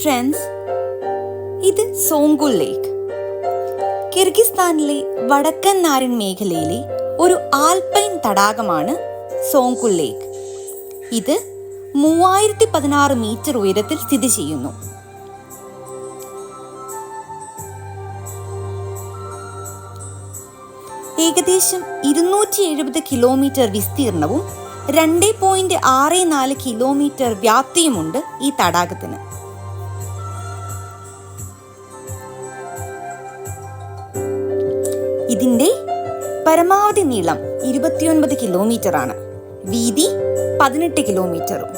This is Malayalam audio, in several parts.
ഫ്രണ്ട്സ്, ഇത് സോങ്കുൾ ലേക്ക്. കിർഗിസ്ഥാനിലെ വടക്കൻ നാരിൻ മേഖലയിലെ ഒരു ആൽപൈൻ തടാകമാണ് സോങ്കുൾ ലേക്ക്. ഇത് 3016 മീറ്റർ ഉയരത്തിൽ സ്ഥിതി ചെയ്യുന്നു. ഏകദേശം 270 കിലോമീറ്റർ വിസ്തീർണവും 2.64 കിലോമീറ്റർ വ്യാപ്തിയുമുണ്ട് ഈ തടാകത്തിന്. ഇതിന്റെ പരമാവധി നീളം 29 കിലോമീറ്റർ ആണ്, വീതി 18 കിലോമീറ്ററും.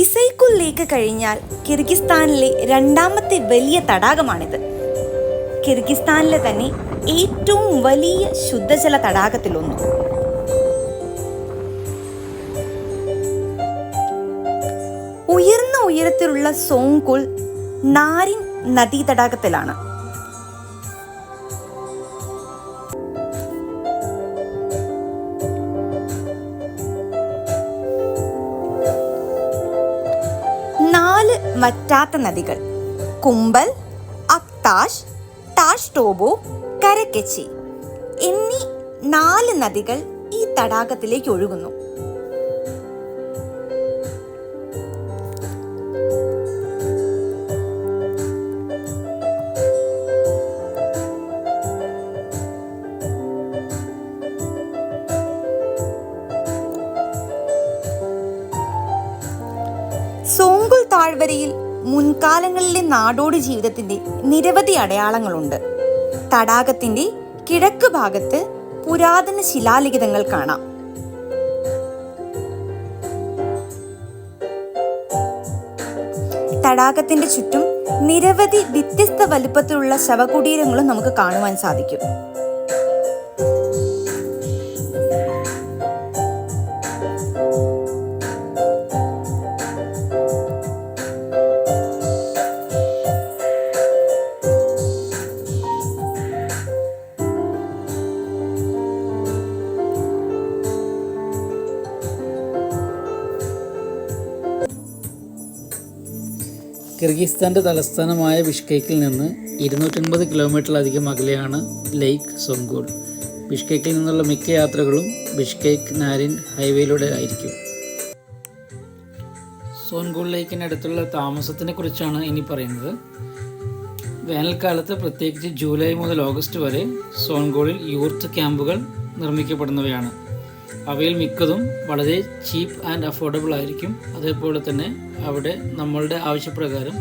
ഇസൈക്കുൽ ലേക്ക് കഴിഞ്ഞാൽ കിർഗിസ്ഥാനിലെ രണ്ടാമത്തെ വലിയ തടാകമാണിത്. കിർഗിസ്ഥാനിലെ തന്നെ ഏറ്റവും വലിയ ശുദ്ധജല തടാകത്തിലൊന്ന്. ഉയർന്ന ഉയരത്തിലുള്ള സോങ്കുൾ നാരിൻ നദീതടാകത്തിലാണ്. വറ്റാത്ത നദികൾ കുംബൽ, അക്താഷ്, ടാഷ് ടോബോ, കരക്കെച്ചി എന്നീ 4 നദികൾ ഈ തടാകത്തിലേക്ക് ഒഴുകുന്നു. സോങ്കുൾ താഴ്വരയിൽ മുൻകാലങ്ങളിലെ നാടോടി ജീവിതത്തിന്റെ നിരവധി അടയാളങ്ങളുണ്ട്. തടാകത്തിന്റെ കിഴക്ക് ഭാഗത്ത് പുരാതന ശിലാലിഖിതങ്ങൾ കാണാം. തടാകത്തിന്റെ ചുറ്റും നിരവധി വ്യത്യസ്ത വലുപ്പത്തിലുള്ള ശവകുടീരങ്ങളും നമുക്ക് കാണുവാൻ സാധിക്കും. കിർഗിസ്ഥാൻ്റെ തലസ്ഥാനമായ ബിഷ്കെക്കിൽ നിന്ന് 250 കിലോമീറ്ററിലധികം അകലെയാണ് ലേക്ക് സോങ്കുൾ. ബിഷ്കെക്കിൽ നിന്നുള്ള മിക്ക യാത്രകളും ബിഷ്കെക്ക് നാരിൻ ഹൈവേയിലൂടെ ആയിരിക്കും. സോങ്കുൾ ലേക്കിനടുത്തുള്ള താമസത്തിനെ കുറിച്ചാണ് ഇനി പറയുന്നത്. വേനൽക്കാലത്ത് പ്രത്യേകിച്ച് ജൂലൈ മുതൽ ഓഗസ്റ്റ് വരെ സോങ്കുളിൽ യൂർത്ത് ക്യാമ്പുകൾ നിർമ്മിക്കപ്പെടുന്നവയാണ്. അവയിൽ മിക്കതും വളരെ ചീപ്പ് ആൻഡ് അഫോർഡബിൾ ആയിരിക്കും. അതേപോലെ തന്നെ അവിടെ നമ്മളുടെ ആവശ്യപ്രകാരം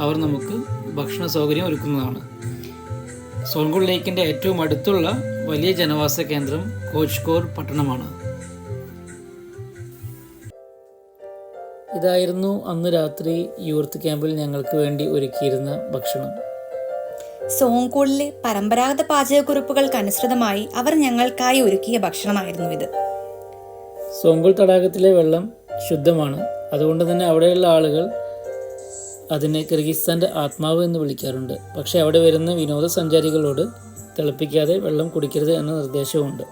അവർ നമുക്ക് ഭക്ഷണ സൗകര്യം ഒരുക്കുന്നതാണ്. സോങ്കുൾ ലേക്കിൻ്റെ ഏറ്റവും അടുത്തുള്ള വലിയ ജനവാസ കേന്ദ്രം കോച്ച്കോർ പട്ടണമാണ്. ഇതായിരുന്നു അന്ന് രാത്രി യൂർത്ത് ക്യാമ്പിൽ ഞങ്ങൾക്ക് വേണ്ടി ഒരുക്കിയിരുന്ന ഭക്ഷണം. സോങ്കുളിലെ പരമ്പരാഗത പാചകക്കുറിപ്പുകൾക്ക് അനുസൃതമായി അവർ ഞങ്ങൾക്കായി ഒരുക്കിയ ഭക്ഷണമായിരുന്നു ഇത്. സോങ്കുൾ തടാകത്തിലെ വെള്ളം ശുദ്ധമാണ്. അതുകൊണ്ട് തന്നെ അവിടെയുള്ള ആളുകൾ അതിനെ കിർഗിസ്ഥാൻ്റെ ആത്മാവ് എന്ന് വിളിക്കാറുണ്ട്. പക്ഷേ അവിടെ വരുന്ന വിനോദസഞ്ചാരികളോട് തിളപ്പിക്കാതെ വെള്ളം കുടിക്കരുത് എന്ന നിർദ്ദേശവുമുണ്ട്.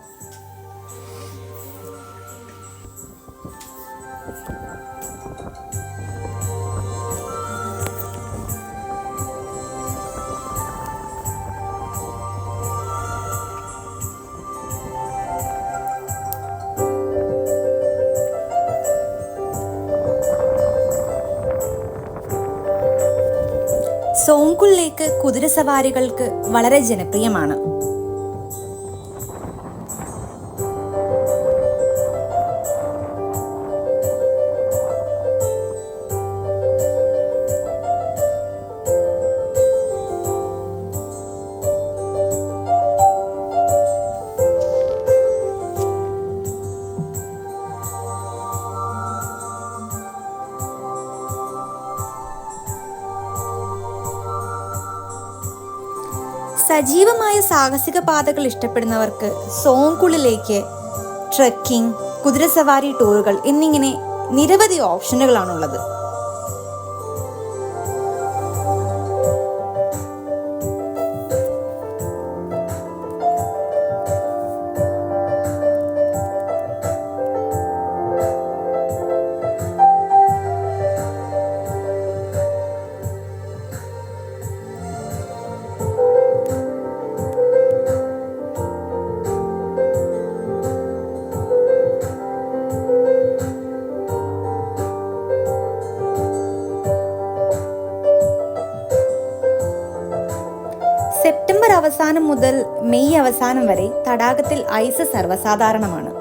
സോങ്കുൾ ലേക്ക് കുതിരസവാരികൾക്ക് വളരെ ജനപ്രിയമാണ്. സജീവമായ സാഹസിക പാതകൾ ഇഷ്ടപ്പെടുന്നവർക്ക് സോങ്കുളിലേക്ക് ട്രെക്കിംഗ്, കുതിരസവാരി ടൂറുകൾ എന്നിങ്ങനെ നിരവധി ഓപ്ഷനുകളാണുള്ളത്. അവസാനം മുതൽ മെയ് അവസാനം വരെ തടാകത്തിൽ ഐസ് സർവ്വസാധാരണമാണ്.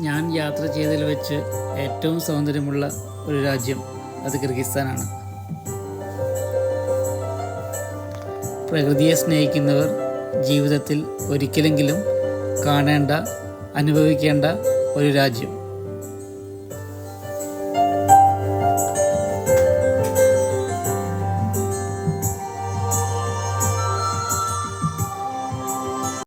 ഞാൻ യാത്ര ചെയ്തതിൽ വെച്ച് ഏറ്റവും സൗന്ദര്യമുള്ള ഒരു രാജ്യം അത് കിർഗിസ്ഥാനാണ്. പ്രകൃതിയെ സ്നേഹിക്കുന്നവർ ജീവിതത്തിൽ ഒരിക്കലെങ്കിലും കാണേണ്ട, അനുഭവിക്കേണ്ട ഒരു രാജ്യം.